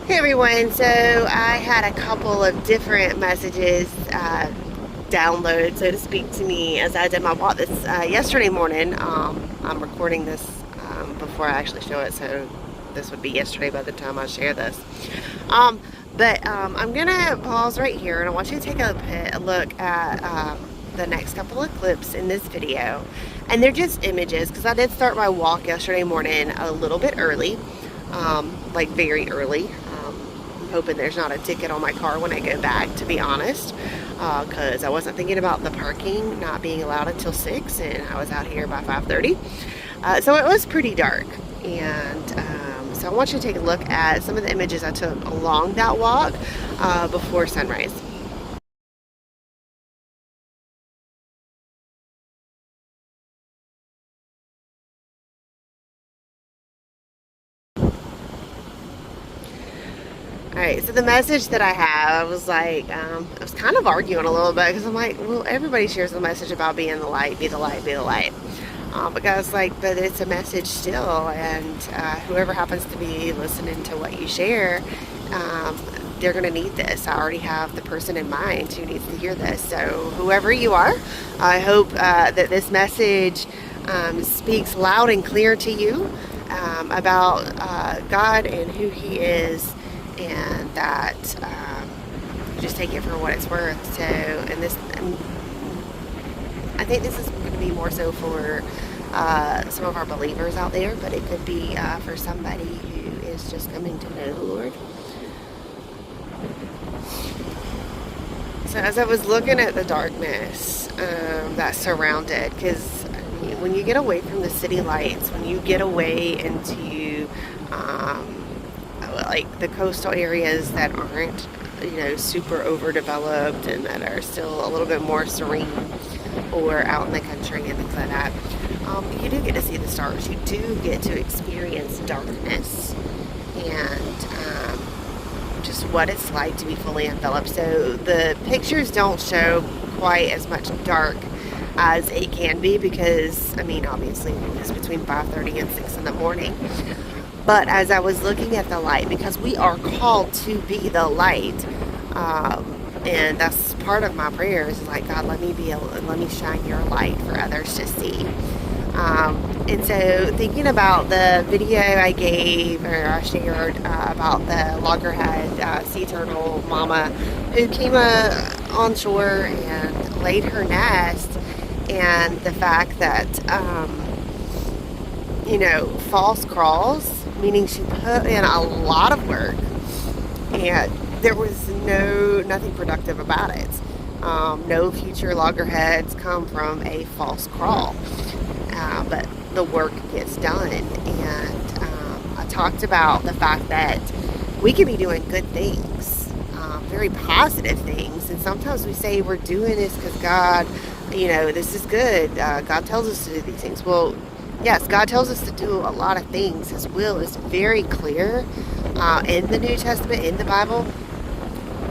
Hey everyone, so I had a couple of different messages download, so to speak, to me as I did my walk this yesterday morning. I'm recording this before I actually show it, so this would be yesterday by the time I share this. Um, but I'm gonna pause right here, and I want you to take a look at the next couple of clips in this video, and they're just images because I did start my walk yesterday morning a little bit early, like very early. I'm hoping there's not a ticket on my car when I go back, to be honest, because I wasn't thinking about the parking not being allowed until 6, and I was out here by 5:30. So it was pretty dark, and so I want you to take a look at some of the images I took along that walk before sunrise. All right, so the message that I have, I was like, I was kind of arguing a little bit because I'm like, well, everybody shares the message about being the light, be the light, be the light. But God's like, but it's a message still, and whoever happens to be listening to what you share, um, they're going to need this. I already have the person in mind who needs to hear this. So whoever you are, I hope that this message speaks loud and clear to you about God and who He is, and that just take it for what it's worth. So, and I think this is going to be more so for some of our believers out there, but it could be for somebody who is just coming to know the Lord. So as I was looking at the darkness that surrounded, because when you get away from the city lights, when you get away into like the coastal areas that aren't, super overdeveloped and that are still a little bit more serene, or out in the country and things like that, you do get to see the stars. You do get to experience darkness and just what it's like to be fully enveloped. So the pictures don't show quite as much dark as it can be because, obviously it's between 5:30 and 6 in the morning. But as I was looking at the light, because we are called to be the light, and that's part of my prayers, is like, God, let me shine your light for others to see. And so thinking about the video I gave, or I shared, about the loggerhead sea turtle mama who came on shore and laid her nest, and the fact that, false crawls, meaning she put in a lot of work and there was nothing productive about it. No future loggerheads come from a false crawl, but the work gets done. And I talked about the fact that we can be doing good things, very positive things, and sometimes we say we're doing this because God, this is good. God tells us to do these things. Well, yes, God tells us to do a lot of things. His will is very clear in the New Testament, in the Bible.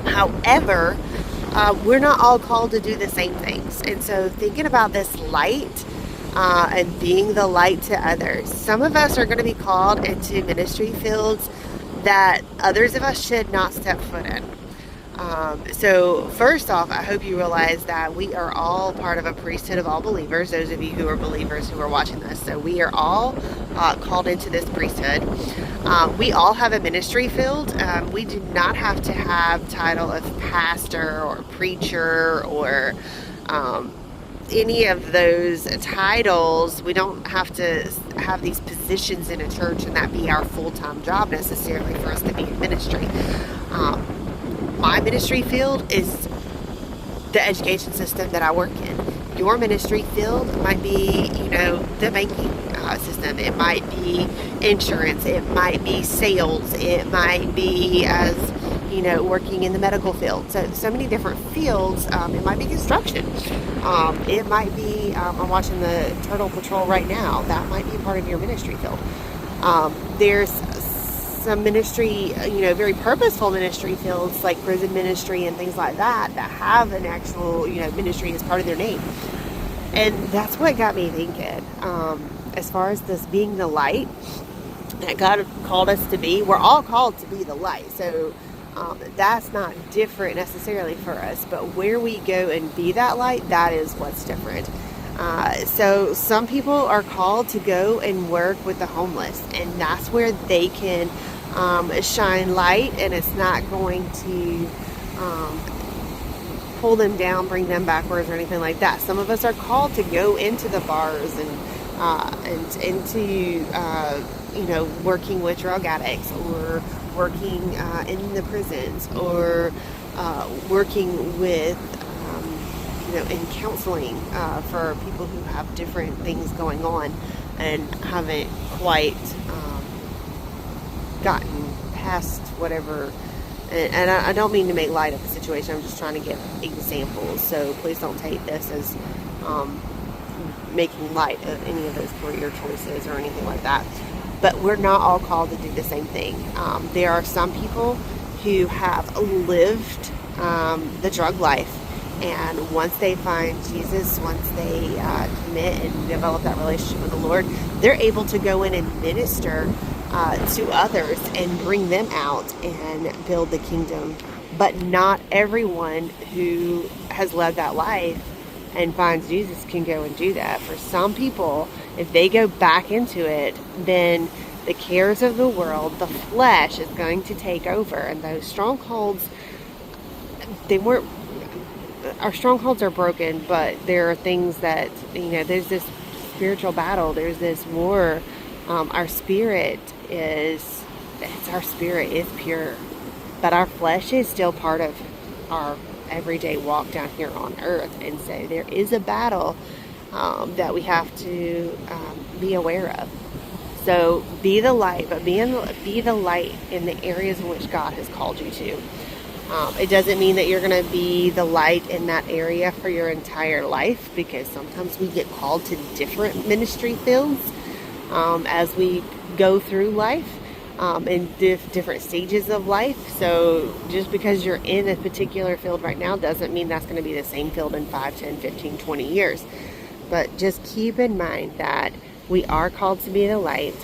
However, we're not all called to do the same things. And so thinking about this light and being the light to others, some of us are going to be called into ministry fields that others of us should not step foot in. So first off, I hope you realize that we are all part of a priesthood of all believers, those of you who are believers who are watching this. So we are all called into this priesthood. We all have a ministry field. We do not have to have title of pastor or preacher or any of those titles. We don't have to have these positions in a church and that be our full-time job necessarily for us to be in ministry. My ministry field is the education system that I work in. Your ministry field might be, the banking system. It might be insurance. It might be sales. It might be as, working in the medical field. So many different fields. It might be construction. It might be, I'm watching the Turtle Patrol right now. That might be part of your ministry field. There's some ministry, very purposeful ministry fields like prison ministry and things like that have an actual, ministry as part of their name. And that's what got me thinking, as far as this being the light. that God called us to be. We're all called to be the light. So that's not different necessarily for us. But where we go and be that light, that is what's different. So some people are called to go and work with the homeless, and that's where they can shine light, and it's not going to pull them down, bring them backwards, or anything like that. Some of us are called to go into the bars and into working with drug addicts, or working in the prisons, or working with in counseling for people who have different things going on and haven't quite gotten past whatever. And I don't mean to make light of the situation. I'm just trying to give examples. So please don't take this as making light of any of those career choices or anything like that. But we're not all called to do the same thing. There are some people who have lived the drug life, and once they find Jesus, once they commit and develop that relationship with the Lord, they're able to go in and minister to others and bring them out and build the kingdom. But not everyone who has led that life and finds Jesus can go and do that. For some people, if they go back into it, then the cares of the world, the flesh, is going to take over. And those strongholds, our strongholds are broken, but there are things that, there's this spiritual battle, there's this war. Our spirit is pure, but our flesh is still part of our everyday walk down here on earth. And so there is a battle that we have to be aware of. So be the light, but be the light in the areas in which God has called you to. It doesn't mean that you're going to be the light in that area for your entire life, because sometimes we get called to different ministry fields as we go through life in different stages of life. So just because you're in a particular field right now doesn't mean that's going to be the same field in 5, 10, 15, 20 years. But just keep in mind that we are called to be the light.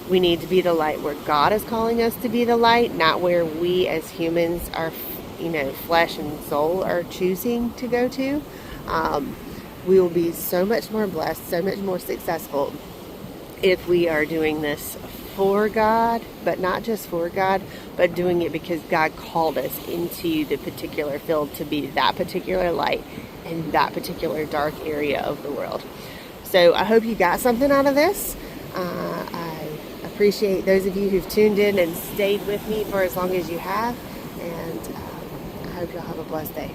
We need to be the light where God is calling us to be the light, not where we as humans, our flesh and soul, are choosing to go to. We will be so much more blessed, so much more successful if we are doing this for God, but not just for God, but doing it because God called us into the particular field to be that particular light in that particular dark area of the world. So I hope you got something out of this. I appreciate those of you who've tuned in and stayed with me for as long as you have, and I hope you'll have a blessed day.